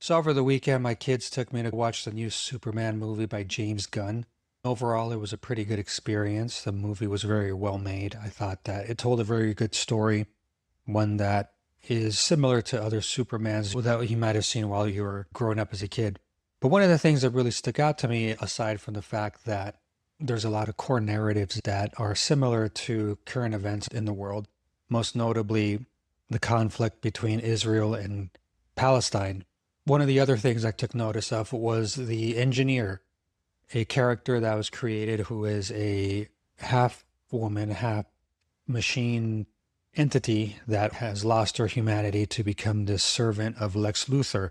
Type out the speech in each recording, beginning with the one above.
So over the weekend, my kids took me to watch the new Superman movie by James Gunn. Overall, it was a pretty good experience. The movie was very well made. I thought that it told a very good story, one that is similar to other Supermans that you might have seen while you were growing up as a kid. But one of the things that really stuck out to me, aside from the fact that there's a lot of core narratives that are similar to current events in the world, most notably the conflict between Israel and Palestine. One of the other things I took notice of was the engineer, a character that was created who is a half woman, half machine entity that has lost her humanity to become this servant of Lex Luthor.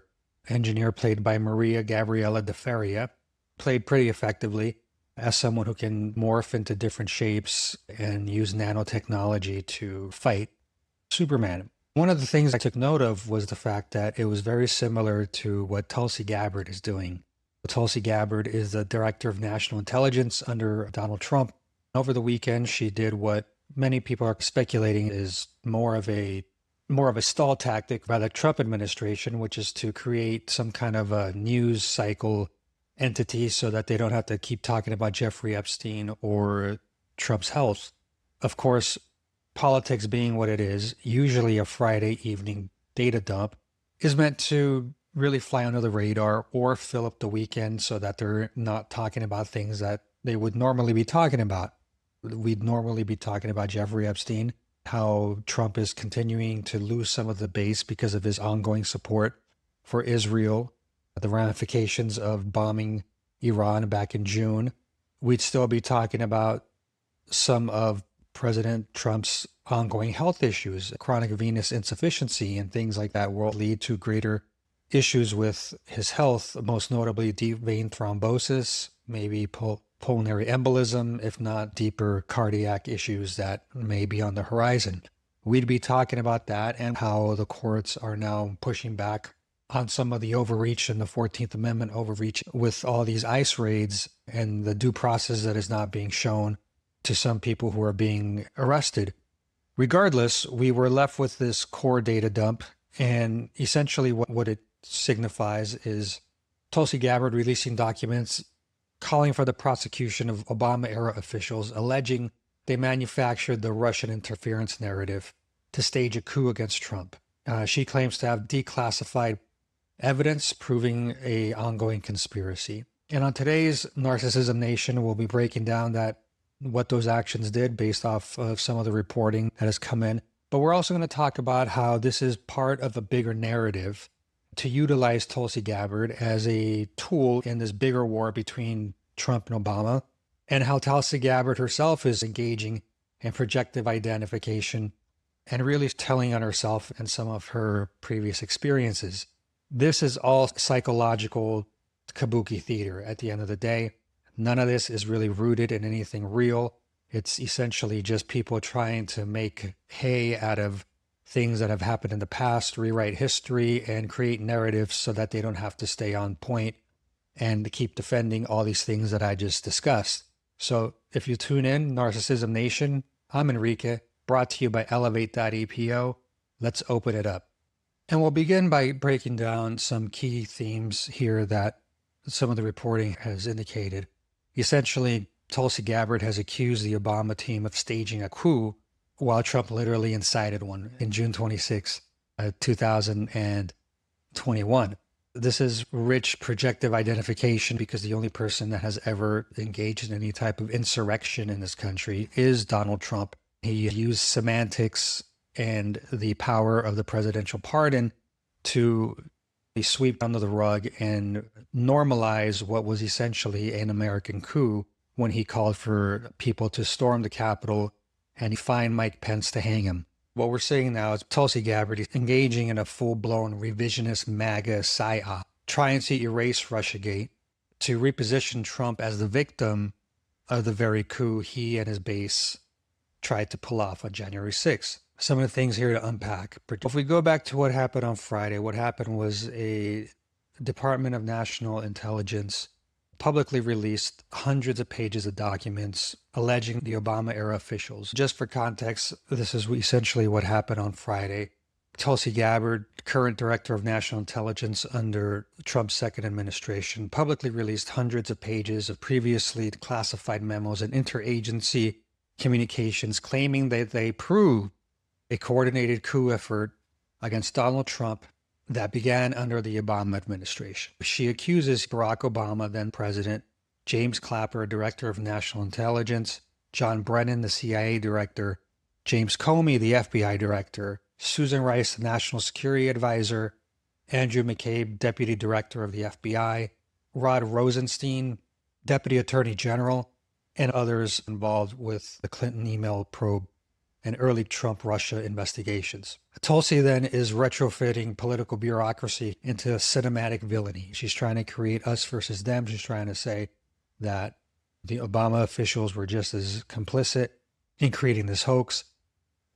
Engineer played by Maria Gabriela de Faria, played pretty effectively as someone who can morph into different shapes and use nanotechnology to fight Superman. One of the things I took note of was the fact that it was very similar to what Tulsi Gabbard is doing. Tulsi Gabbard is the director of national intelligence under Donald Trump. Over the weekend, she did what many people are speculating is more of a stall tactic by the Trump administration, which is to create some kind of a news cycle entity so that they don't have to keep talking about Jeffrey Epstein or Trump's health. Of course, politics being what it is, usually a Friday evening data dump is meant to really fly under the radar or fill up the weekend so that they're not talking about things that they would normally be talking about. We'd normally be talking about Jeffrey Epstein, how Trump is continuing to lose some of the base because of his ongoing support for Israel, the ramifications of bombing Iran back in June. We'd still be talking about some of President Trump's ongoing health issues, chronic venous insufficiency and things like that will lead to greater issues with his health, most notably deep vein thrombosis, maybe pulmonary embolism, if not deeper cardiac issues that may be on the horizon. We'd be talking about that and how the courts are now pushing back on some of the overreach and the 14th Amendment overreach with all these ICE raids and the due process that is not being shown to some people who are being arrested. Regardless, we were left with this core data dump, and essentially what it signifies is Tulsi Gabbard releasing documents calling for the prosecution of Obama-era officials, alleging they manufactured the Russian interference narrative to stage a coup against Trump. She claims to have declassified evidence proving an ongoing conspiracy. And on today's Narcissism Nation, we'll be breaking down what those actions did based off of some of the reporting that has come in. But we're also going to talk about how this is part of a bigger narrative to utilize Tulsi Gabbard as a tool in this bigger war between Trump and Obama, and how Tulsi Gabbard herself is engaging in projective identification and really telling on herself and some of her previous experiences. This is all psychological kabuki theater at the end of the day. None of this is really rooted in anything real. It's essentially just people trying to make hay out of things that have happened in the past, rewrite history, and create narratives so that they don't have to stay on point and keep defending all these things that I just discussed. So if you tune in, Narcissism Nation, I'm Enrique, brought to you by Elevate.epo. Let's open it up. And we'll begin by breaking down some key themes here that some of the reporting has indicated. Essentially, Tulsi Gabbard has accused the Obama team of staging a coup while Trump literally incited one in June 26, 2021. This is rich projective identification because the only person that has ever engaged in any type of insurrection in this country is Donald Trump. He used semantics and the power of the presidential pardon to sweep under the rug and normalize what was essentially an American coup when he called for people to storm the Capitol and he fined Mike Pence to hang him. What we're seeing now is Tulsi Gabbard engaging in a full-blown revisionist MAGA psyop, trying to erase Russiagate to reposition Trump as the victim of the very coup he and his base tried to pull off on January 6th. Some of the things here to unpack. If we go back to what happened on Friday, what happened was a Department of National Intelligence publicly released hundreds of pages of documents alleging the Obama-era officials. Just for context, this is essentially what happened on Friday. Tulsi Gabbard, current director of national intelligence under Trump's second administration, publicly released hundreds of pages of previously classified memos and interagency communications claiming that they prove a coordinated coup effort against Donald Trump that began under the Obama administration. She accuses Barack Obama, then president, James Clapper, director of national intelligence, John Brennan, the CIA director, James Comey, the FBI director, Susan Rice, the national security advisor, Andrew McCabe, deputy director of the FBI, Rod Rosenstein, deputy attorney general, and others involved with the Clinton email probe and early Trump-Russia investigations. Tulsi then is retrofitting political bureaucracy into cinematic villainy. She's trying to create us versus them. She's trying to say that the Obama officials were just as complicit in creating this hoax.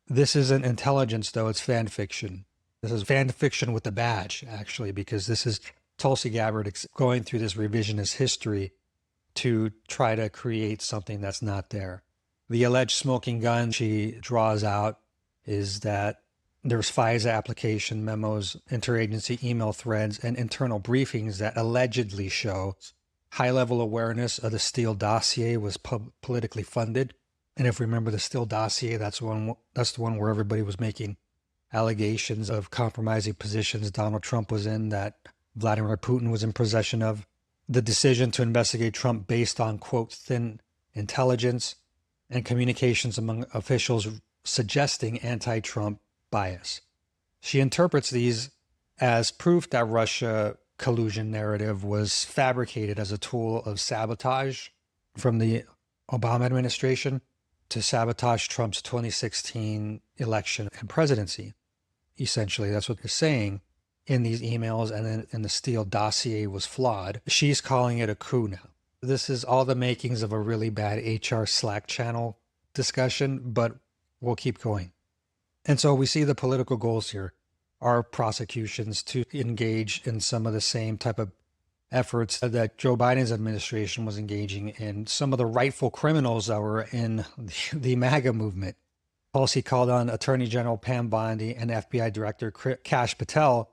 This isn't intelligence, though. It's fan fiction. This is fan fiction with a badge, actually, because this is Tulsi Gabbard going through this revisionist history to try to create something that's not there. The alleged smoking gun she draws out is that there's FISA application memos, interagency email threads, and internal briefings that allegedly show high-level awareness of the Steele dossier was politically funded. And if we remember the Steele dossier, that's the one where everybody was making allegations of compromising positions Donald Trump was in, that Vladimir Putin was in possession of. The decision to investigate Trump based on, quote, thin intelligence and communications among officials suggesting anti-Trump bias. She interprets these as proof that Russia collusion narrative was fabricated as a tool of sabotage from the Obama administration to sabotage Trump's 2016 election and presidency. Essentially, that's what they're saying in these emails, and then in the Steele dossier was flawed. She's calling it a coup now. This is all the makings of a really bad HR Slack channel discussion, but we'll keep going. And so we see the political goals here are prosecutions to engage in some of the same type of efforts that Joe Biden's administration was engaging in, some of the rightful criminals that were in the MAGA movement. Tulsi called on Attorney General Pam Bondi and FBI Director Kash Patel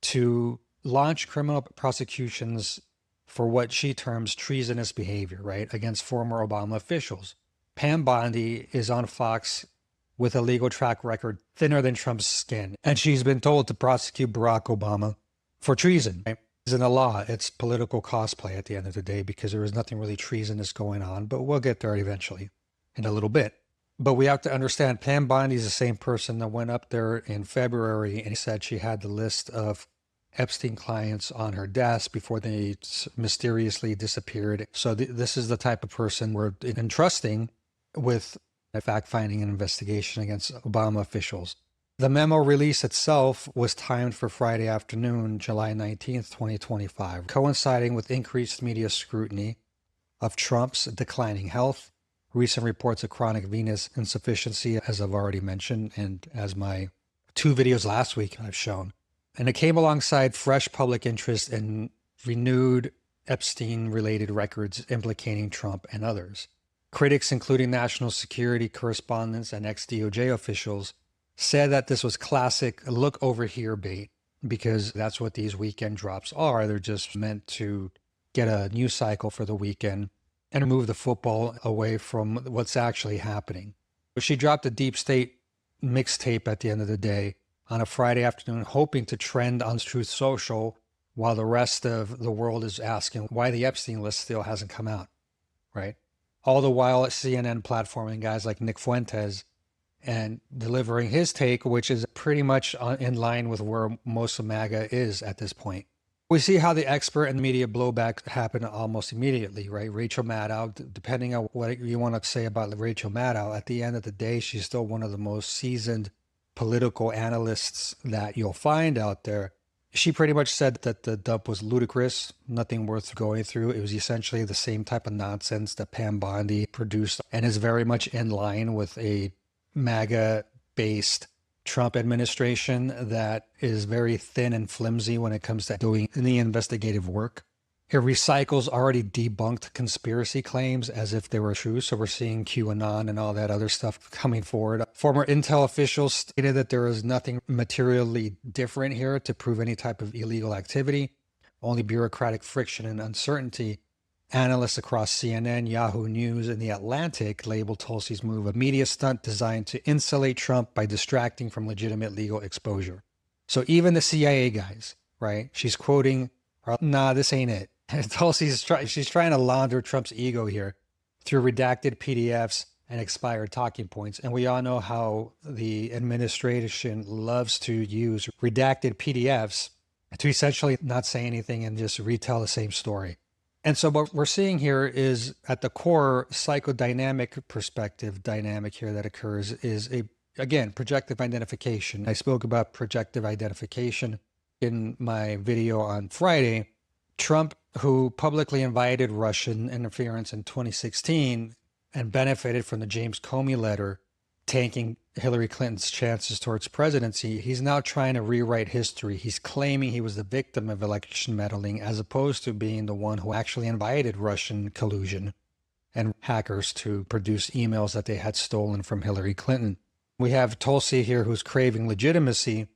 to launch criminal prosecutions for what she terms treasonous behavior, right, against former Obama officials. Pam Bondi is on Fox with a legal track record thinner than Trump's skin, and she's been told to prosecute Barack Obama for treason. Right? In the law, it's political cosplay at the end of the day because there is nothing really treasonous going on, but we'll get there eventually in a little bit. But we have to understand Pam Bondi is the same person that went up there in February and said she had the list of Epstein clients on her desk before they mysteriously disappeared. So this is the type of person we're entrusting with a fact-finding and investigation against Obama officials. The memo release itself was timed for Friday afternoon, July 19th, 2025, coinciding with increased media scrutiny of Trump's declining health, recent reports of chronic venous insufficiency, as I've already mentioned, and as my 2 videos last week I've shown. And it came alongside fresh public interest in renewed Epstein-related records implicating Trump and others. Critics, including national security correspondents and ex-DOJ officials, said that this was classic look over here bait, because that's what these weekend drops are. They're just meant to get a news cycle for the weekend and move the football away from what's actually happening. But she dropped a deep state mixtape at the end of the day on a Friday afternoon, hoping to trend on Truth Social while the rest of the world is asking why the Epstein list still hasn't come out, right? All the while CNN platforming guys like Nick Fuentes and delivering his take, which is pretty much in line with where most of MAGA is at this point. We see how the expert and media blowback happened almost immediately, right? Rachel Maddow, depending on what you want to say about Rachel Maddow, at the end of the day, she's still one of the most seasoned political analysts that you'll find out there. She pretty much said that the dump was ludicrous, nothing worth going through. It was essentially the same type of nonsense that Pam Bondi produced and is very much in line with a MAGA-based Trump administration that is very thin and flimsy when it comes to doing the investigative work. It recycles already debunked conspiracy claims as if they were true. So we're seeing QAnon and all that other stuff coming forward. Former Intel officials stated that there is nothing materially different here to prove any type of illegal activity, only bureaucratic friction and uncertainty. Analysts across CNN, Yahoo News, and The Atlantic labeled Tulsi's move a media stunt designed to insulate Trump by distracting from legitimate legal exposure. So even the CIA guys, right? She's quoting, nah, this ain't it. Tulsi's she's trying to launder Trump's ego here through redacted PDFs and expired talking points. And we all know how the administration loves to use redacted PDFs to essentially not say anything and just retell the same story. And so what we're seeing here is at the core psychodynamic perspective dynamic here that occurs is again, projective identification. I spoke about projective identification in my video on Friday. Trump, who publicly invited Russian interference in 2016 and benefited from the James Comey letter, tanking Hillary Clinton's chances towards presidency, he's now trying to rewrite history. He's claiming he was the victim of election meddling as opposed to being the one who actually invited Russian collusion and hackers to produce emails that they had stolen from Hillary Clinton. We have Tulsi here who's craving legitimacy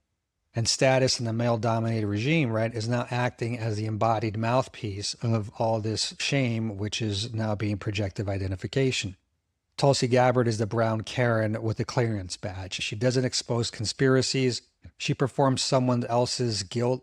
and status in the male-dominated regime, right, is now acting as the embodied mouthpiece of all this shame, which is now being projective identification. Tulsi Gabbard is the brown Karen with the clearance badge. She doesn't expose conspiracies. She performs someone else's guilt,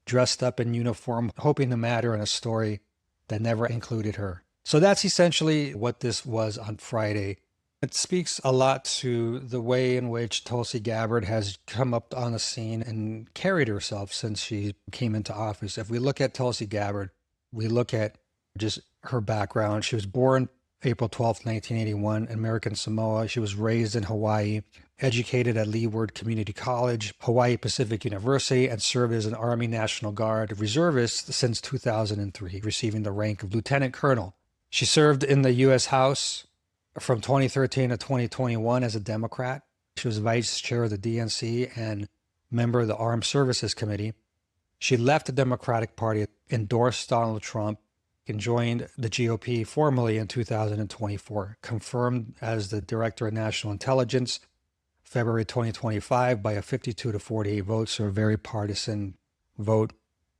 dressed up in uniform, hoping to matter in a story that never included her. So that's essentially what this was on Friday. It speaks a lot to the way in which Tulsi Gabbard has come up on the scene and carried herself since she came into office. If we look at Tulsi Gabbard, we look at just her background. She was born April 12th, 1981, American Samoa. She was raised in Hawaii, educated at Leeward Community College, Hawaii Pacific University, and served as an Army National Guard reservist since 2003, receiving the rank of lieutenant colonel. She served in the U.S. House from 2013 to 2021 as a Democrat. She was vice chair of the DNC and member of the Armed Services Committee. She left the Democratic Party, endorsed Donald Trump, and joined the GOP formally in 2024, confirmed as the Director of National Intelligence, February 2025 by a 52 to 48 vote, so a very partisan vote.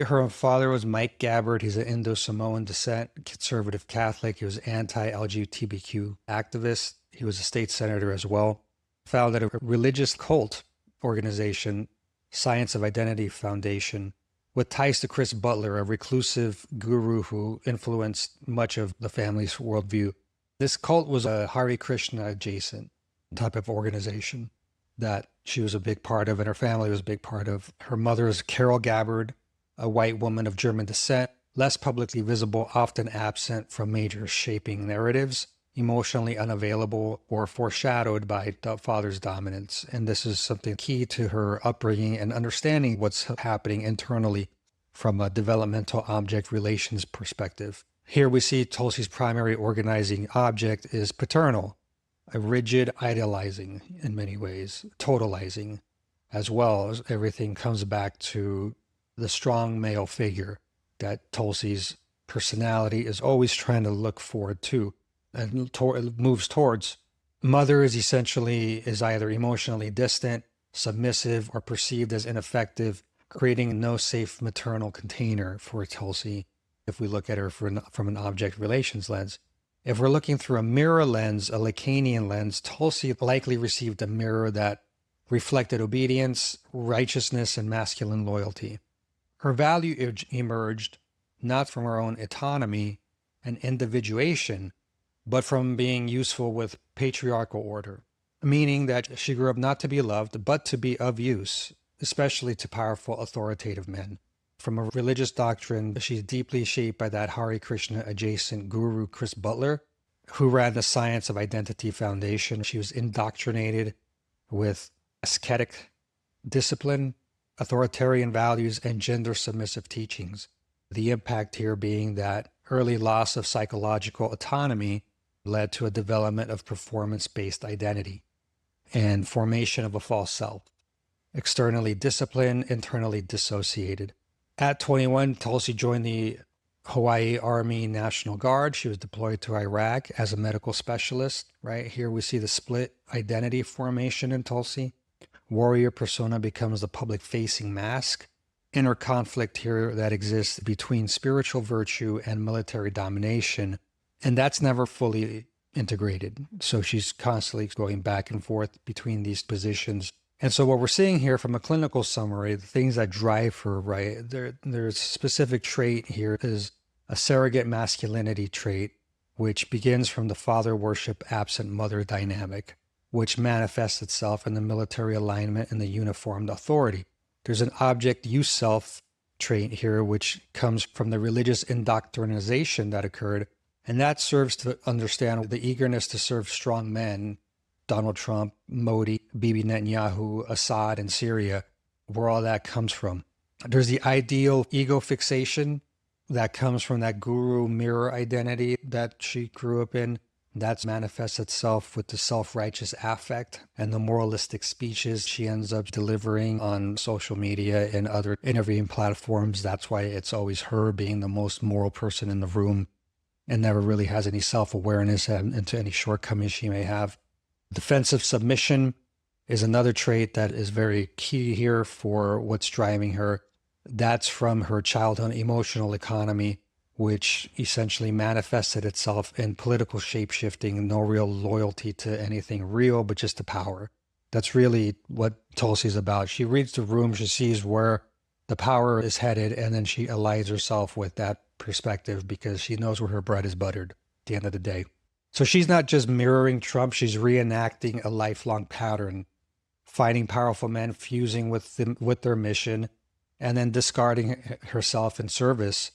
Her father was Mike Gabbard. He's an Indo-Samoan descent, conservative Catholic. He was anti-LGBTQ activist. He was a state senator as well. Founded a religious cult organization, Science of Identity Foundation, with ties to Chris Butler, a reclusive guru who influenced much of the family's worldview. This cult was a Hare Krishna adjacent type of organization that she was a big part of and her family was a big part of. Her mother is Carol Gabbard, a white woman of German descent, less publicly visible, often absent from major shaping narratives, emotionally unavailable or foreshadowed by the father's dominance. And this is something key to her upbringing and understanding what's happening internally from a developmental object relations perspective. Here we see Tulsi's primary organizing object is paternal, a rigid idealizing in many ways, totalizing, as well as everything comes back to the strong male figure that Tulsi's personality is always trying to look forward to and moves towards. Mother is either emotionally distant, submissive, or perceived as ineffective, creating no safe maternal container for Tulsi if we look at her from an object relations lens. If we're looking through a mirror lens, a Lacanian lens, Tulsi likely received a mirror that reflected obedience, righteousness, and masculine loyalty. Her value emerged not from her own autonomy and individuation, but from being useful with patriarchal order, meaning that she grew up not to be loved, but to be of use, especially to powerful authoritative men. From a religious doctrine, she's deeply shaped by that Hare Krishna adjacent guru, Chris Butler, who ran the Science of Identity Foundation. She was indoctrinated with ascetic discipline, authoritarian values, and gender submissive teachings. The impact here being that early loss of psychological autonomy led to a development of performance-based identity and formation of a false self. Externally disciplined, internally dissociated. At 21, Tulsi joined the Hawaii Army National Guard. She was deployed to Iraq as a medical specialist, right? Here we see the split identity formation in Tulsi. Warrior persona becomes the public-facing mask. Inner conflict here that exists between spiritual virtue and military domination, and that's never fully integrated. So she's constantly going back and forth between these positions. And so what we're seeing here from a clinical summary, the things that drive her, right, there's a specific trait here is a surrogate masculinity trait, which begins from the father worship absent mother dynamic, which manifests itself in the military alignment and the uniformed authority. There's an object use self trait here, which comes from the religious indoctrination that occurred, and that serves to understand the eagerness to serve strong men, Donald Trump, Modi, Bibi Netanyahu, Assad in Syria, where all that comes from. There's the ideal ego fixation that comes from that guru mirror identity that she grew up in. That manifests itself with the self-righteous affect and the moralistic speeches she ends up delivering on social media and other interviewing platforms. That's why it's always her being the most moral person in the room and never really has any self-awareness into any shortcomings she may have. Defensive submission is another trait that is very key here for what's driving her. That's from her childhood emotional economy, which essentially manifested itself in political shape-shifting, no real loyalty to anything real, but just to power. That's really what Tulsi's about. She reads the room, she sees where the power is headed, and then she allies herself with that perspective because she knows where her bread is buttered at the end of the day. So she's not just mirroring Trump, she's reenacting a lifelong pattern, finding powerful men, fusing with their mission, and then discarding herself in service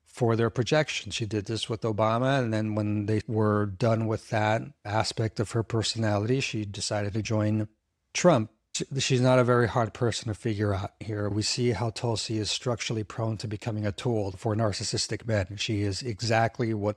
for their projection. She did this with Obama, and then when they were done with that aspect of her personality, she decided to join Trump. She's not a very hard person to figure out here. We see how Tulsi is structurally prone to becoming a tool for narcissistic men. She is exactly what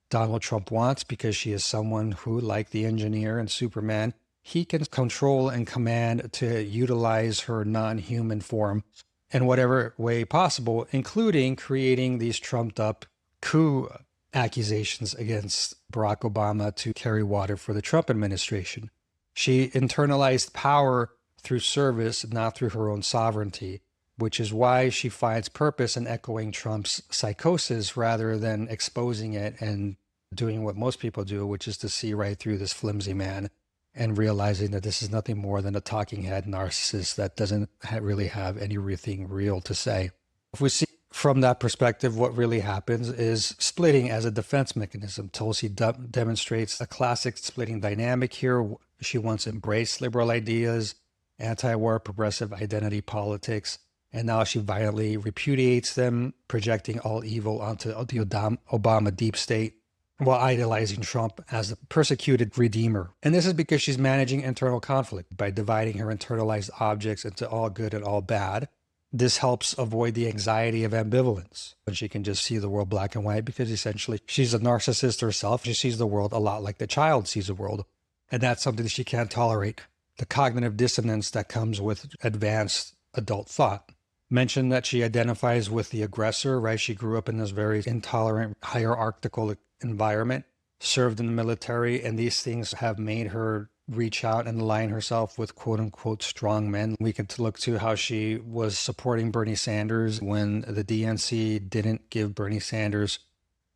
Donald Trump wants because she is someone who, like the engineer and Superman, he can control and command to utilize her non-human form in whatever way possible, including creating these trumped up coup accusations against Barack Obama to carry water for the Trump administration. She internalized power through service, not through her own sovereignty, which is why she finds purpose in echoing Trump's psychosis rather than exposing it and doing what most people do, which is to see right through this flimsy man and realizing that this is nothing more than a talking head narcissist that doesn't really have anything real to say. If we see from that perspective, what really happens is splitting as a defense mechanism. Tulsi demonstrates a classic splitting dynamic here. She once embraced liberal ideas, anti-war progressive identity politics, and now she violently repudiates them, projecting all evil onto the Obama deep state, while idolizing Trump as a persecuted redeemer. And this is because she's managing internal conflict by dividing her internalized objects into all good and all bad. This helps avoid the anxiety of ambivalence when she can just see the world black and white, because essentially she's a narcissist herself. She sees the world a lot like the child sees the world. And that's something that she can't tolerate. The cognitive dissonance that comes with advanced adult thought. Mentioned that she identifies with the aggressor, right? She grew up in this very intolerant, hierarchical environment, served in the military, and these things have made her reach out and align herself with quote-unquote strong men. We can look to how she was supporting Bernie Sanders when the DNC didn't give Bernie Sanders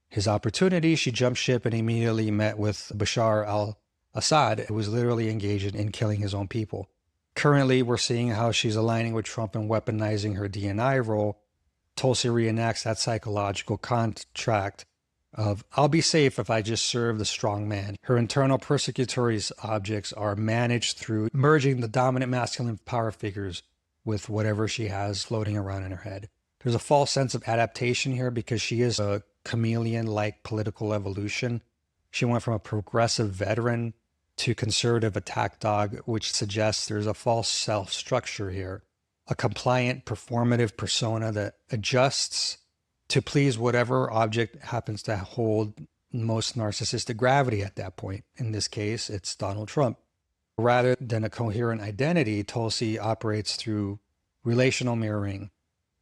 his opportunity. She jumped ship and immediately met with Bashar al-Assad, who was literally engaged in killing his own people. Currently, we're seeing how she's aligning with Trump and weaponizing her DNI role. Tulsi reenacts that psychological contract of, I'll be safe if I just serve the strong man. Her internal persecutory objects are managed through merging the dominant masculine power figures with whatever she has floating around in her head. There's a false sense of adaptation here because she is a chameleon-like political evolution. She went from a progressive veteran to conservative attack dog, which suggests there's a false self-structure here. A compliant, performative persona that adjusts to please whatever object happens to hold most narcissistic gravity at that point. In this case, it's Donald Trump. Rather than a coherent identity, Tulsi operates through relational mirroring,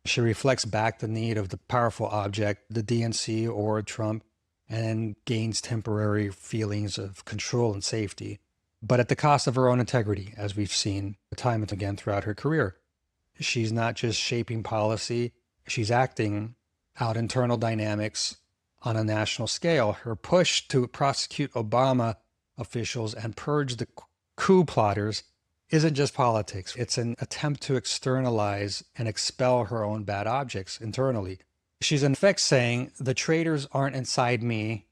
She reflects back the need of the powerful object, the DNC or Trump, and then gains temporary feelings of control and safety, but at the cost of her own integrity, as we've seen time and again throughout her career. She's not just shaping policy, she's acting out internal dynamics on a national scale. Her push to prosecute Obama officials and purge the coup plotters isn't just politics. It's an attempt to externalize and expel her own bad objects internally. She's in effect saying, the traitors aren't inside me,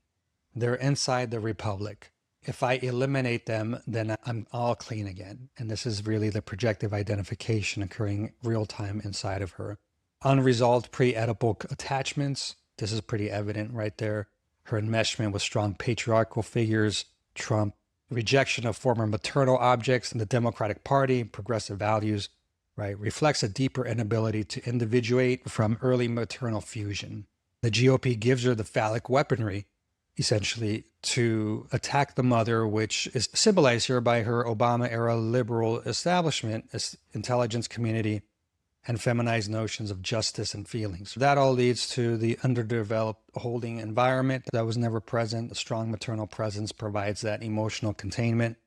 they're inside the Republic. If I eliminate them, then I'm all clean again. And this is really the projective identification occurring real time inside of her. Unresolved pre-Oedipal attachments. This is pretty evident right there. Her enmeshment with strong patriarchal figures, Trump, rejection of former maternal objects in the Democratic Party, progressive values, right, reflects a deeper inability to individuate from early maternal fusion. The GOP gives her the phallic weaponry, essentially, to attack the mother, which is symbolized here by her Obama-era liberal establishment, intelligence community, and feminized notions of justice and feelings. That all leads to the underdeveloped holding environment that was never present. A strong maternal presence provides that emotional containment,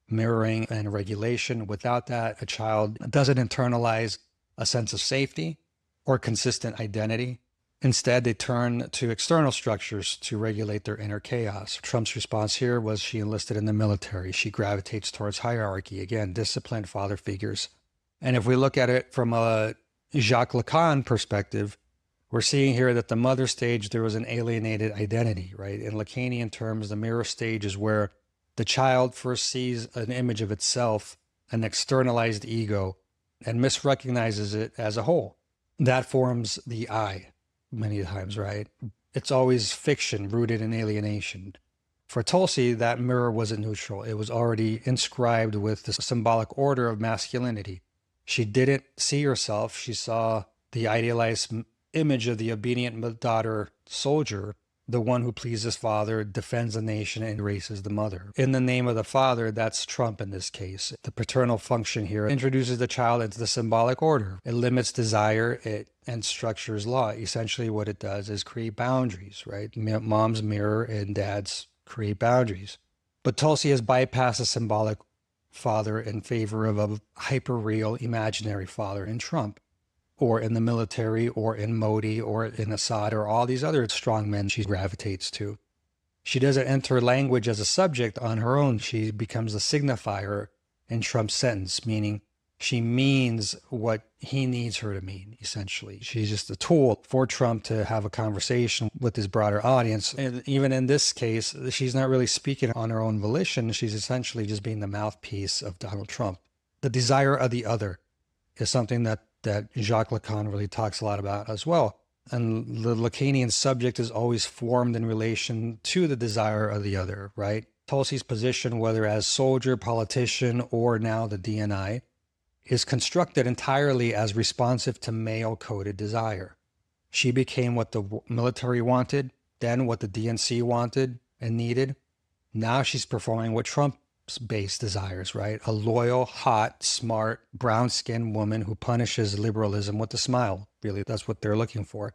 mirroring, and regulation. Without that, a child doesn't internalize a sense of safety or consistent identity. Instead, they turn to external structures to regulate their inner chaos. Trump's response here was she enlisted in the military. She gravitates towards hierarchy. Again, disciplined father figures. And if we look at it from a Jacques Lacan perspective, we're seeing here that the mother stage, there was an alienated identity, right? In Lacanian terms, the mirror stage is where the child first sees an image of itself, an externalized ego, and misrecognizes it as a whole. That forms the I, many times, right? It's always fiction rooted in alienation. For Tulsi, that mirror wasn't neutral. It was already inscribed with the symbolic order of masculinity. She didn't see herself. She saw the idealized image of the obedient daughter soldier, the one who pleases father, defends the nation, and erases the mother. In the name of the father, that's Trump in this case. The paternal function here introduces the child into the symbolic order. It limits desire and structures law. Essentially what it does is create boundaries, right? Mom's mirror and dad's create boundaries. But Tulsi has bypassed the symbolic father in favor of a hyper-real imaginary father in Trump, or in the military, or in Modi, or in Assad, or all these other strong men she gravitates to. She doesn't enter language as a subject on her own. She becomes a signifier in Trump's sentence, meaning she means what he needs her to mean, essentially. She's just a tool for Trump to have a conversation with his broader audience. And even in this case, she's not really speaking on her own volition. She's essentially just being the mouthpiece of Donald Trump. The desire of the other is something that Jacques Lacan really talks a lot about as well. And the Lacanian subject is always formed in relation to the desire of the other, right? Tulsi's position, whether as soldier, politician, or now the DNI, is constructed entirely as responsive to male-coded desire. She became what the military wanted, then what the DNC wanted and needed. Now she's performing what Trump's base desires, right? A loyal, hot, smart, brown-skinned woman who punishes liberalism with a smile. Really, that's what they're looking for,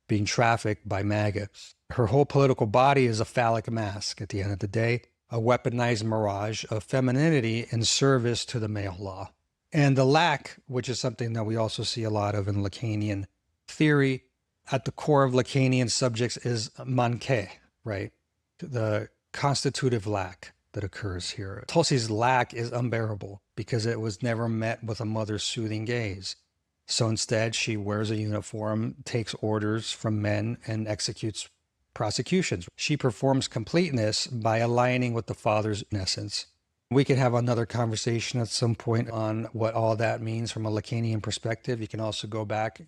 being trafficked by MAGA. Her whole political body is a phallic mask at the end of the day, a weaponized mirage of femininity in service to the male law. And the lack, which is something that we also see a lot of in Lacanian theory, at the core of Lacanian subjects is manque, right? The constitutive lack that occurs here. Tulsi's lack is unbearable because it was never met with a mother's soothing gaze. So instead, she wears a uniform, takes orders from men, and executes prosecutions. She performs completeness by aligning with the father's essence. We could have another conversation at some point on what all that means from a Lacanian perspective. You can also go back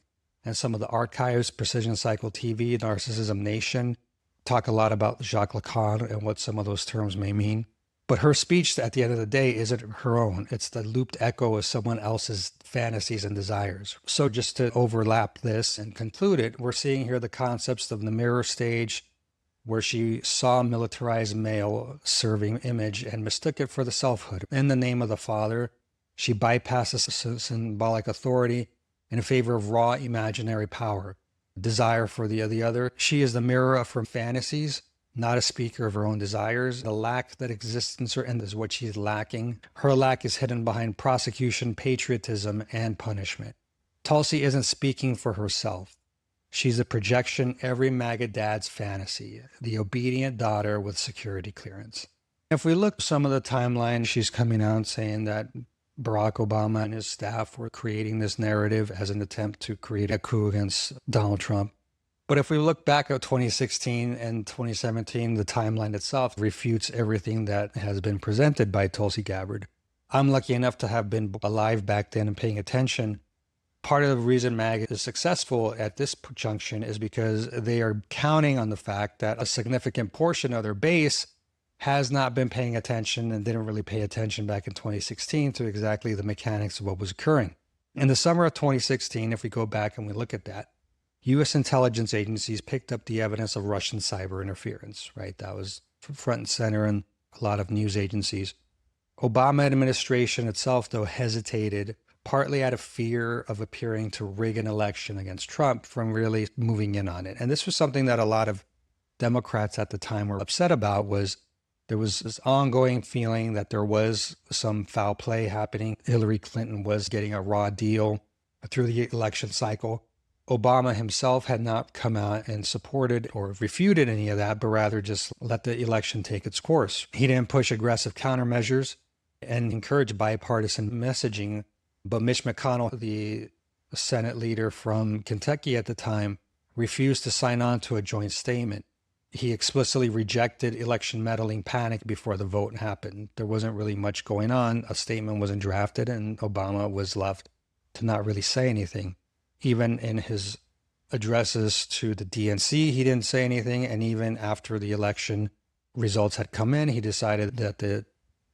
and some of the archives, Precision Cycle TV, Narcissism Nation, talk a lot about Jacques Lacan and what some of those terms may mean. But her speech at the end of the day isn't her own. It's the looped echo of someone else's fantasies and desires. So just to overlap this and conclude it, we're seeing here the concepts of the mirror stage, where she saw militarized male serving image and mistook it for the selfhood. In the name of the father, she bypasses symbolic authority in favor of raw imaginary power, desire for the other. She is the mirror of her fantasies, not a speaker of her own desires. The lack that exists in her end is what she's lacking. Her lack is hidden behind prosecution, patriotism, and punishment. Tulsi isn't speaking for herself. She's a projection every MAGA dad's fantasy, the obedient daughter with security clearance. If we look at some of the timeline, she's coming out saying that Barack Obama and his staff were creating this narrative as an attempt to create a coup against Donald Trump. But if we look back at 2016 and 2017, the timeline itself refutes everything that has been presented by Tulsi Gabbard. I'm lucky enough to have been alive back then and paying attention. Part of the reason MAGA is successful at this junction is because they are counting on the fact that a significant portion of their base has not been paying attention and didn't really pay attention back in 2016 to exactly the mechanics of what was occurring. In the summer of 2016, if we go back and we look at that, U.S. intelligence agencies picked up the evidence of Russian cyber interference, right? That was front and center in a lot of news agencies. Obama administration itself, though, hesitated, partly out of fear of appearing to rig an election against Trump, from really moving in on it. And this was something that a lot of Democrats at the time were upset about. Was there was this ongoing feeling that there was some foul play happening. Hillary Clinton was getting a raw deal through the election cycle. Obama himself had not come out and supported or refuted any of that, but rather just let the election take its course. He didn't push aggressive countermeasures and encourage bipartisan messaging. But Mitch McConnell, the Senate leader from Kentucky at the time, refused to sign on to a joint statement. He explicitly rejected election meddling panic before the vote happened. There wasn't really much going on. A statement wasn't drafted, and Obama was left to not really say anything. Even in his addresses to the DNC, he didn't say anything. And even after the election results had come in, he decided that the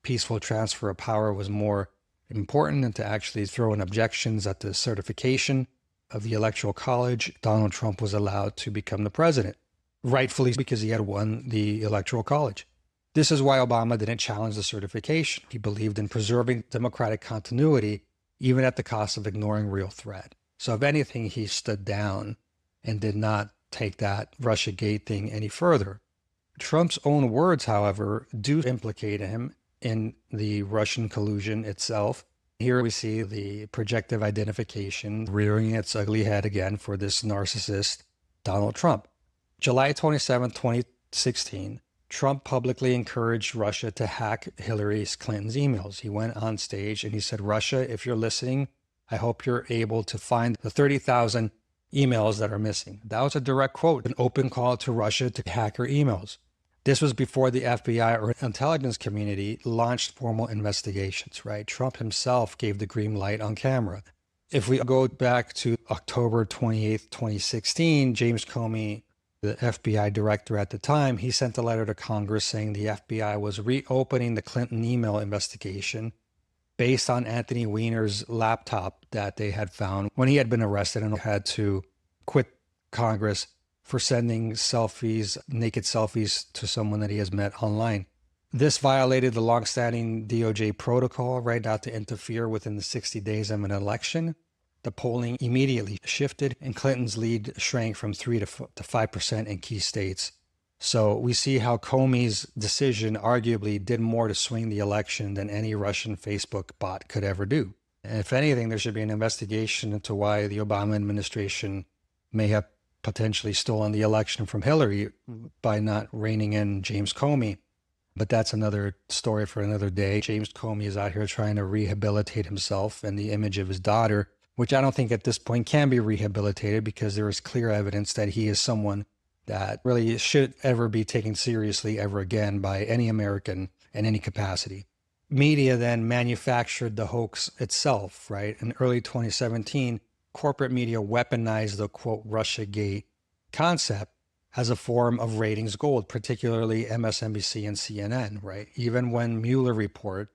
peaceful transfer of power was more important than to actually throw in objections at the certification of the Electoral College. Donald Trump was allowed to become the president, rightfully because he had won the Electoral College. This is why Obama didn't challenge the certification. He believed in preserving democratic continuity, even at the cost of ignoring real threat. So if anything, he stood down and did not take that Russiagate thing any further. Trump's own words, however, do implicate him in the Russian collusion itself. Here we see the projective identification rearing its ugly head again for this narcissist, Donald Trump. July 27, 2016, Trump publicly encouraged Russia to hack Hillary Clinton's emails. He went on stage and he said, "Russia, if you're listening, I hope you're able to find the 30,000 emails that are missing." That was a direct quote, an open call to Russia to hack her emails. This was before the FBI or intelligence community launched formal investigations, right? Trump himself gave the green light on camera. If we go back to October 28th, 2016, James Comey, the FBI director at the time, he sent a letter to Congress saying the FBI was reopening the Clinton email investigation based on Anthony Weiner's laptop that they had found when he had been arrested and had to quit Congress for sending selfies, naked selfies, to someone that he has met online. This violated the longstanding DOJ protocol, right, not to interfere within the 60 days of an election. The polling immediately shifted, and Clinton's lead shrank from 3 to 5% in key states. So we see how Comey's decision arguably did more to swing the election than any Russian Facebook bot could ever do. And if anything, there should be an investigation into why the Obama administration may have potentially stolen the election from Hillary by not reining in James Comey. But that's another story for another day. James Comey is out here trying to rehabilitate himself and the image of his daughter, which I don't think at this point can be rehabilitated because there is clear evidence that he is someone that really should ever be taken seriously ever again by any American in any capacity. Media then manufactured the hoax itself, right? In early 2017, corporate media weaponized the, quote, Russiagate concept as a form of ratings gold, particularly MSNBC and CNN, right? Even when Mueller report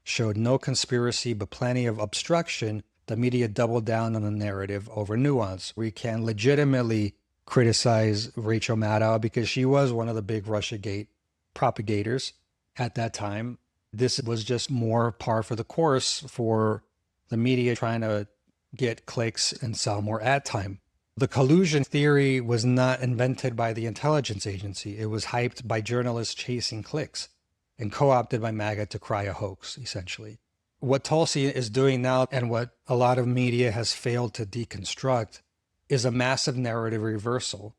showed no conspiracy but plenty of obstruction, the media doubled down on the narrative over nuance. We can legitimately criticize Rachel Maddow because she was one of the big Russiagate propagators at that time. This was just more par for the course for the media trying to get clicks and sell more ad time. The collusion theory was not invented by the intelligence agency. It was hyped by journalists chasing clicks and co-opted by MAGA to cry a hoax, essentially. What Tulsi is doing now, and what a lot of media has failed to deconstruct, is a massive narrative reversal.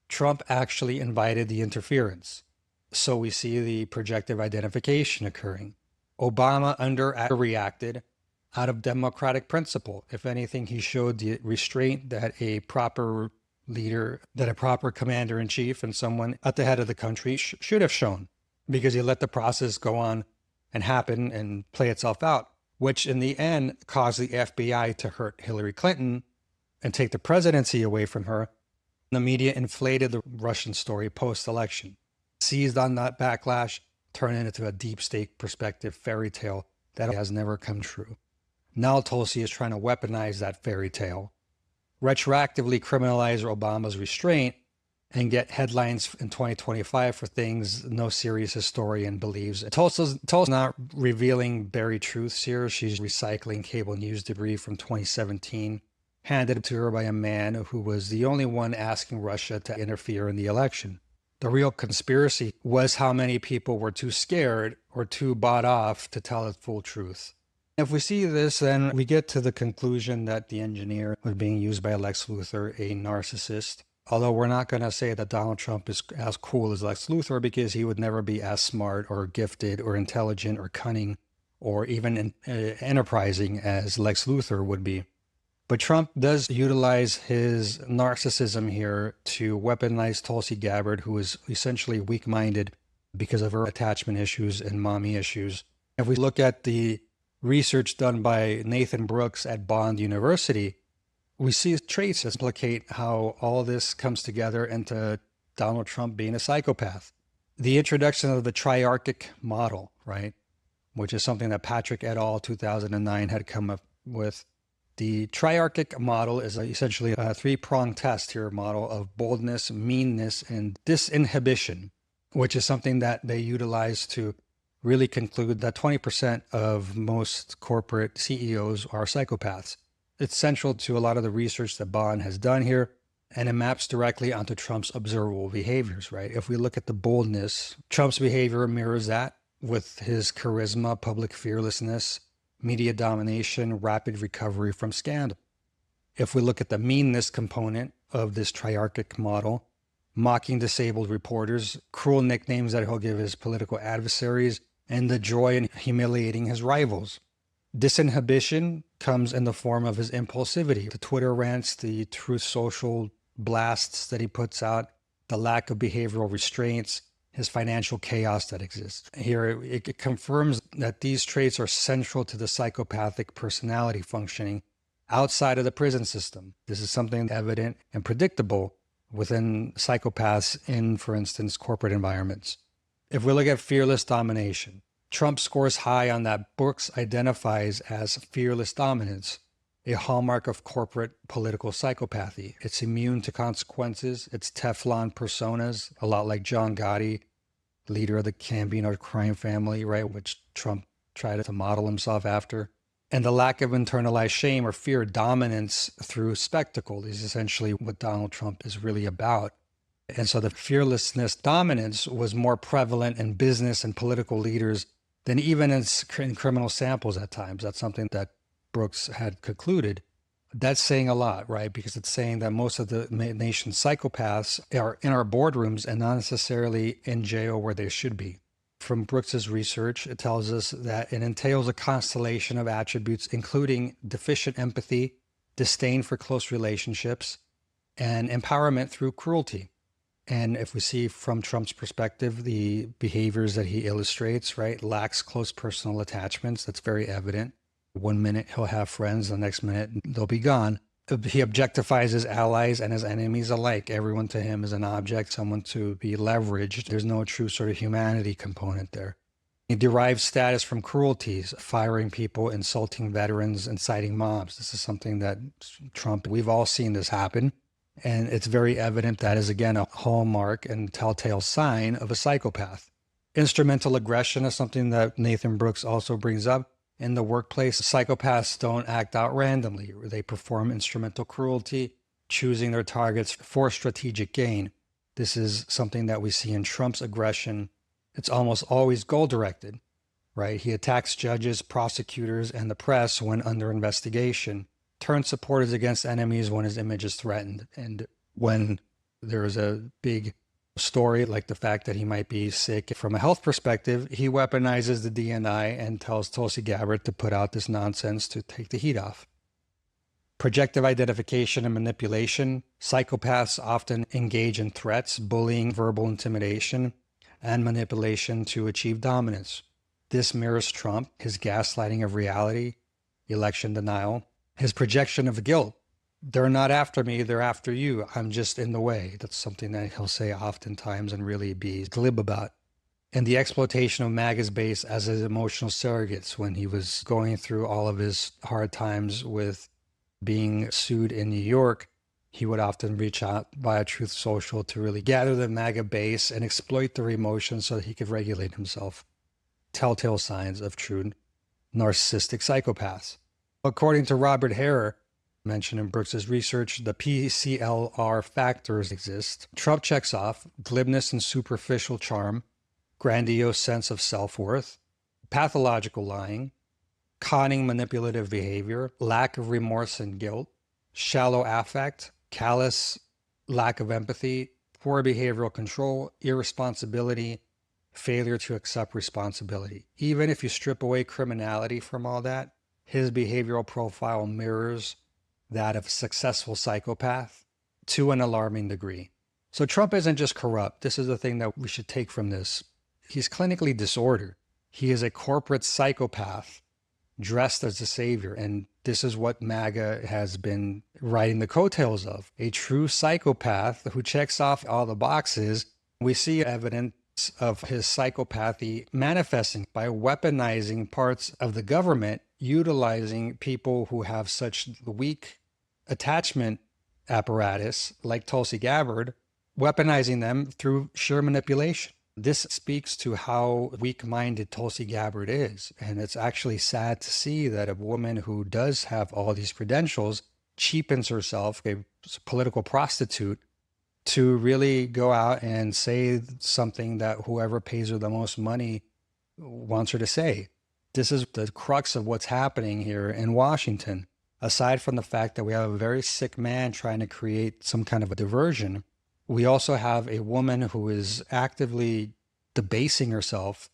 Trump actually invited the interference. So we see the projective identification occurring. Obama underreacted out of democratic principle. If anything, he showed the restraint that a proper leader, that a proper commander-in-chief and someone at the head of the country should have shown, because he let the process go on and happen and play itself out, which in the end caused the FBI to hurt Hillary Clinton and take the presidency away from her. The media inflated the Russian story post-election, seized on that backlash, turned it into a deep state perspective fairy tale that has never come true. Now Tulsi is trying to weaponize that fairy tale, retroactively criminalize Obama's restraint, and get headlines in 2025 for things no serious historian believes. Tulsi's not revealing buried truths here. She's recycling cable news debris from 2017, handed to her by a man who was the only one asking Russia to interfere in the election. The real conspiracy was how many people were too scared or too bought off to tell the full truth. If we see this, then we get to the conclusion that the engineer was being used by Lex Luthor, a narcissist. Although we're not going to say that Donald Trump is as cool as Lex Luthor, because he would never be as smart or gifted or intelligent or cunning or even enterprising as Lex Luthor would be. But Trump does utilize his narcissism here to weaponize Tulsi Gabbard, who is essentially weak-minded because of her attachment issues and mommy issues. If we look at the research done by Nathan Brooks at Bond University, we see traits that implicate how all this comes together into Donald Trump being a psychopath. The introduction of the triarchic model, right, which is something that Patrick et al. 2009 had come up with. The triarchic model is essentially a three-pronged test here model of boldness, meanness, and disinhibition, which is something that they utilize to really conclude that 20% of most corporate CEOs are psychopaths. It's central to a lot of the research that Bond has done here, and it maps directly onto Trump's observable behaviors, right? If we look at the boldness, Trump's behavior mirrors that with his charisma, public fearlessness, media domination, rapid recovery from scandal. If we look at the meanness component of this triarchic model, mocking disabled reporters, cruel nicknames that he'll give his political adversaries, and the joy in humiliating his rivals. Disinhibition comes in the form of his impulsivity, the Twitter rants, the Truth Social blasts that he puts out, the lack of behavioral restraints, his financial chaos that exists. Here, it confirms that these traits are central to the psychopathic personality functioning outside of the prison system. This is something evident and predictable within psychopaths in, for instance, corporate environments. If we look at fearless domination, Trump scores high on that. Brooks identifies as fearless dominance, a hallmark of corporate political psychopathy. It's immune to consequences. It's Teflon personas, a lot like John Gotti, leader of the Gambino crime family, right, which Trump tried to model himself after. And the lack of internalized shame or fear, dominance through spectacle, is essentially what Donald Trump is really about. And so the fearlessness dominance was more prevalent in business and political leaders than even in criminal samples at times. That's something that Brooks had concluded. That's saying a lot, right? Because it's saying that most of the nation's psychopaths are in our boardrooms and not necessarily in jail where they should be. From Brooks's research, it tells us that it entails a constellation of attributes, including deficient empathy, disdain for close relationships, and empowerment through cruelty. And if we see from Trump's perspective, the behaviors that he illustrates, right, lacks close personal attachments. That's very evident. One minute he'll have friends, the next minute they'll be gone. He objectifies his allies and his enemies alike. Everyone to him is an object, someone to be leveraged. There's no true sort of humanity component there. He derives status from cruelties, firing people, insulting veterans, inciting mobs. This is something that Trump, we've all seen this happen. And it's very evident that is, again, a hallmark and telltale sign of a psychopath. Instrumental aggression is something that Nathan Brooks also brings up. In the workplace, psychopaths don't act out randomly. They perform instrumental cruelty, choosing their targets for strategic gain. This is something that we see in Trump's aggression. It's almost always goal-directed, right? He attacks judges, prosecutors, and the press when under investigation, turns supporters against enemies when his image is threatened, and when there is a big story like the fact that he might be sick from a health perspective, he weaponizes the DNI and tells Tulsi Gabbard to put out this nonsense to take the heat off. Projective identification and manipulation. Psychopaths often engage in threats, bullying, verbal intimidation, and manipulation to achieve dominance. This mirrors Trump, his gaslighting of reality, election denial, his projection of guilt. They're not after me, they're after you. I'm just in the way. That's something that he'll say oftentimes and really be glib about. And the exploitation of MAGA's base as his emotional surrogates when he was going through all of his hard times with being sued in New York, he would often reach out via Truth Social to really gather the MAGA base and exploit their emotions so that he could regulate himself. Telltale signs of true narcissistic psychopaths. According to Robert Hare, mentioned in Brooks's research, the PCLR factors exist. Trump checks off glibness and superficial charm, grandiose sense of self-worth, pathological lying, conning manipulative behavior, lack of remorse and guilt, shallow affect, callous lack of empathy, poor behavioral control, irresponsibility, failure to accept responsibility. Even if you strip away criminality from all that, his behavioral profile mirrors that of a successful psychopath to an alarming degree. So Trump isn't just corrupt. This is the thing that we should take from this. He's clinically disordered. He is a corporate psychopath dressed as a savior. And this is what MAGA has been riding the coattails of. A true psychopath who checks off all the boxes. We see evidence of his psychopathy manifesting by weaponizing parts of the government, utilizing people who have such weak attachment apparatus like Tulsi Gabbard, weaponizing them through sheer manipulation. This speaks to how weak-minded Tulsi Gabbard is. And it's actually sad to see that a woman who does have all these credentials cheapens herself, a political prostitute, to really go out and say something that whoever pays her the most money wants her to say. This is the crux of what's happening here in Washington. Aside from the fact that we have a very sick man trying to create some kind of a diversion, we also have a woman who is actively debasing herself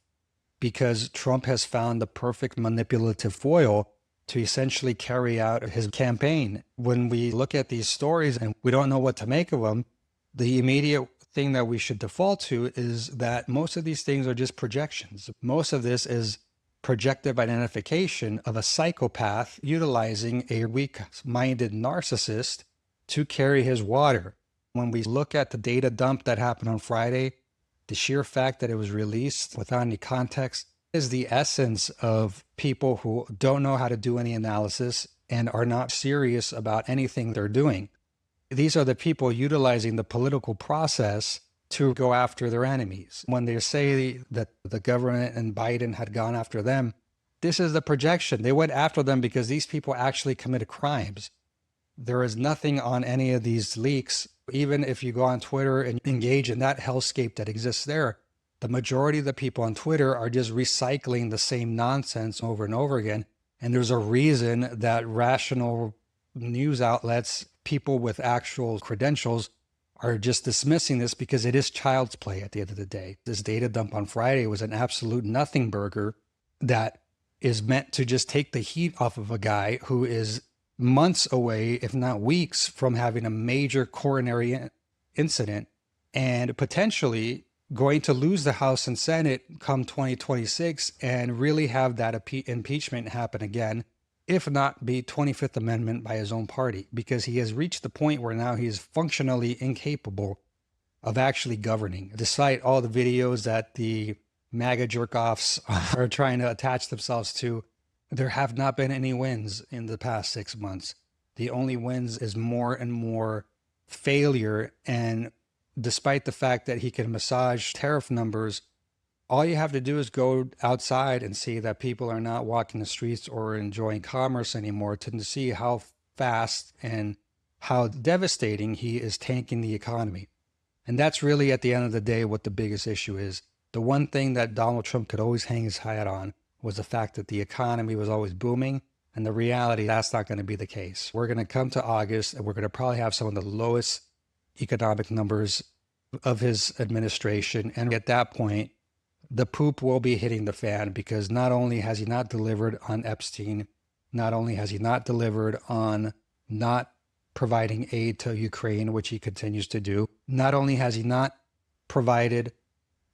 because Trump has found the perfect manipulative foil to essentially carry out his campaign. When we look at these stories and we don't know what to make of them, the immediate thing that we should default to is that most of these things are just projections. Most of this is projective identification of a psychopath utilizing a weak-minded narcissist to carry his water. When we look at the data dump that happened on Friday, the sheer fact that it was released without any context is the essence of people who don't know how to do any analysis and are not serious about anything they're doing. These are the people utilizing the political process to go after their enemies. When they say that the government and Biden had gone after them, this is the projection. They went after them because these people actually committed crimes. There is nothing on any of these leaks. Even if you go on Twitter and engage in that hellscape that exists there, the majority of the people on Twitter are just recycling the same nonsense over and over again. And there's a reason that rational news outlets, people with actual credentials, are just dismissing this because it is child's play at the end of the day. This data dump on Friday was an absolute nothing burger that is meant to just take the heat off of a guy who is months away, if not weeks, from having a major coronary incident and potentially going to lose the House and Senate come 2026 and really have that impeachment happen again, if not be 25th Amendment by his own party, because he has reached the point where now he is functionally incapable of actually governing. Despite all the videos that the MAGA jerk-offs are trying to attach themselves to, there have not been any wins in the past 6 months. The only wins is more and more failure. And despite the fact that he can massage tariff numbers All you have to do is go outside and see that people are not walking the streets or enjoying commerce anymore to see how fast and how devastating he is tanking the economy. And that's really, at the end of the day, what the biggest issue is. The one thing that Donald Trump could always hang his hat on was the fact that the economy was always booming. And the reality, that's not going to be the case. We're going to come to August and we're going to probably have some of the lowest economic numbers of his administration. And at that point, the poop will be hitting the fan, because not only has he not delivered on Epstein, not only has he not delivered on not providing aid to Ukraine, which he continues to do, not only has he not provided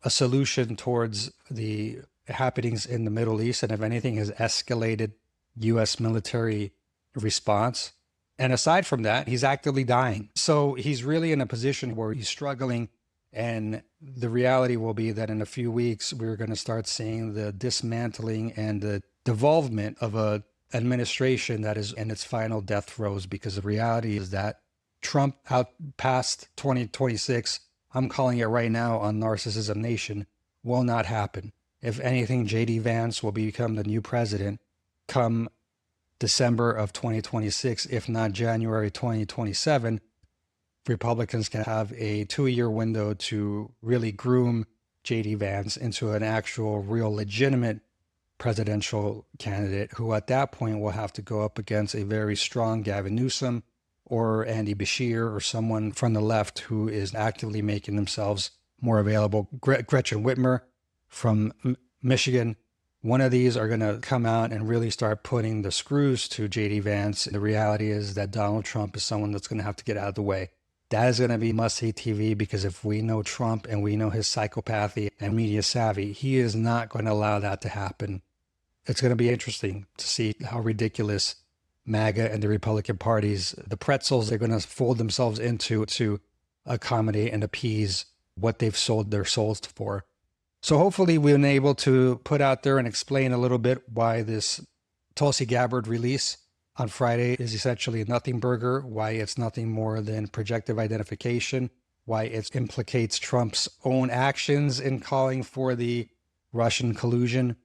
a solution towards the happenings in the Middle East, and if anything has escalated U.S. military response. And aside from that, he's actively dying. So he's really in a position where he's struggling. And the reality will be that in a few weeks, we're going to start seeing the dismantling and the devolvement of a administration that is in its final death throes, because the reality is that Trump out past 2026, I'm calling it right now on Narcissism Nation, will not happen. If anything, J.D. Vance will become the new president come December of 2026, if not January 2027. Republicans can have a 2-year window to really groom J.D. Vance into an actual, real, legitimate presidential candidate, who at that point will have to go up against a very strong Gavin Newsom or Andy Beshear or someone from the left who is actively making themselves more available. Gretchen Whitmer from Michigan. One of these are going to come out and really start putting the screws to J.D. Vance. The reality is that Donald Trump is someone that's going to have to get out of the way. That is going to be must-see TV, because if we know Trump and we know his psychopathy and media savvy, he is not going to allow that to happen. It's going to be interesting to see how ridiculous MAGA and the Republican parties, the pretzels they're going to fold themselves into to accommodate and appease what they've sold their souls for. So hopefully we've been able to put out there and explain a little bit why this Tulsi Gabbard release on Friday is essentially a nothing burger, why it's nothing more than projective identification, why it implicates Trump's own actions in calling for the Russian collusion.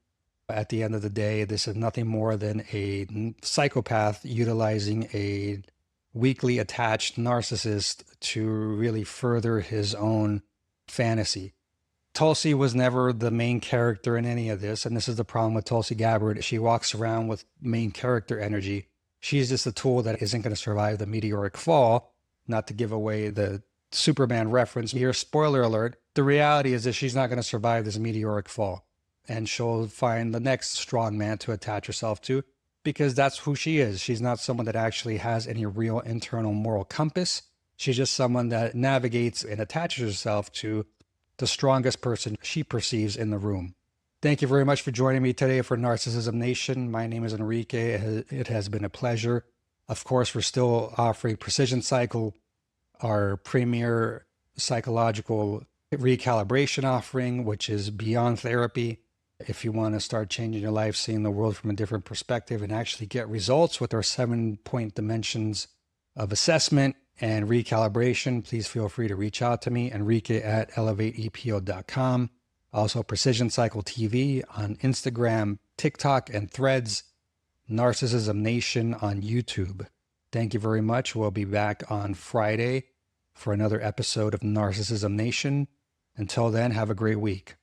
At the end of the day, this is nothing more than a psychopath utilizing a weakly attached narcissist to really further his own fantasy. Tulsi was never the main character in any of this, and this is the problem with Tulsi Gabbard. She walks around with main character energy. She's just a tool that isn't going to survive the meteoric fall. Not to give away the Superman reference here, spoiler alert. The reality is that she's not going to survive this meteoric fall, and she'll find the next strong man to attach herself to, because that's who she is. She's not someone that actually has any real internal moral compass. She's just someone that navigates and attaches herself to the strongest person she perceives in the room. Thank you very much for joining me today for Narcissism Nation. My name is Enrique. It has been a pleasure. Of course, we're still offering Precision Cycle, our premier psychological recalibration offering, which is beyond therapy. If you want to start changing your life, seeing the world from a different perspective, and actually get results with our 7-point dimensions of assessment and recalibration, please feel free to reach out to me, Enrique at elevateepo.com. Also, Precision Cycle TV on Instagram, TikTok, and Threads. Narcissism Nation on YouTube. Thank you very much. We'll be back on Friday for another episode of Narcissism Nation. Until then, have a great week.